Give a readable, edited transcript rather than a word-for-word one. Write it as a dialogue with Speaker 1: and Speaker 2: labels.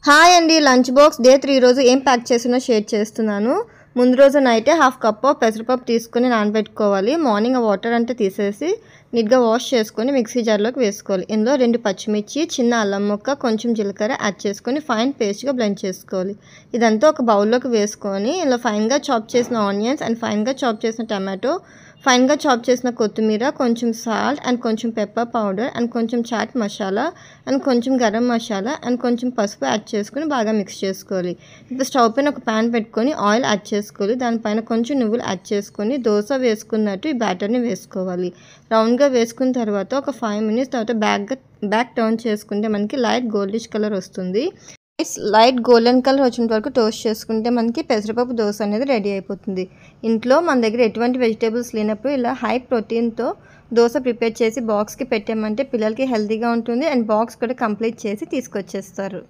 Speaker 1: Hi అండి, lunch box day 3 రోజు ఏం ప్యాక్ చేసినా షేర్ చేస్తున్నాను. ముందు రోజు నైటే హాఫ్ కప్ పెసరపప్పు తీసుకొని నానబెట్టుకోవాలి. మార్నింగ్ ఆ వాటర్ అంతా తీసేసి నీట్గా వాష్ చేసుకొని మిక్సీ జార్లోకి వేసుకోవాలి. ఇందులో 2 పచ్చిమిర్చి, చిన్న అల్లం ముక్క, కొంచెం జీలకర్ర యాడ్ చేసుకొని ఫైన్ పేస్ట్గా బ్లెండ్ చేసుకోవాలి. ఇదంతా ఒక బౌల్లోకి వేసుకొని ఇందులో ఫైన్గా చాప్ చేసిన ఆనియన్స్ అండ్ ఫైన్గా చాప్ చేసిన టమాటో, ఫైన్గా చాప్ చేసిన కొత్తిమీర, కొంచెం సాల్ట్ అండ్ కొంచెం పెప్పర్ పౌడర్ అండ్ కొంచెం చాట్ మసాలా అండ్ కొంచెం గరం మసాలా అండ్ కొంచెం పసుపు యాడ్ చేసుకొని బాగా మిక్స్ చేసుకోవాలి. ఇప్పుడు స్టవ్ పైన ఒక ప్యాన్ పెట్టుకొని ఆయిల్ యాడ్ చేసుకోవాలి. దానిపైన కొంచెం నువ్వులు యాడ్ చేసుకొని దోశ వేసుకున్నట్టు ఈ బ్యాటర్ని వేసుకోవాలి. రౌండ్గా వేసుకున్న తర్వాత ఒక 5 minutes తర్వాత బ్యాక్ టర్న్ చేసుకుంటే మనకి లైట్ గోల్డిష్ కలర్ వస్తుంది. లైట్ గోల్డెన్ కలర్ వచ్చిన వరకు టోస్ట్ చేసుకుంటే మనకి పెసరపప్పు దోశ అనేది రెడీ అయిపోతుంది. ఇంట్లో మన దగ్గర ఎటువంటి వెజిటేబుల్స్ లేనప్పుడు ఇలా హై ప్రోటీన్తో దోశ ప్రిపేర్ చేసి బాక్స్కి పెట్టామంటే పిల్లలకి హెల్తీగా ఉంటుంది అండ్ బాక్స్ కూడా కంప్లీట్ చేసి తీసుకొచ్చేస్తారు.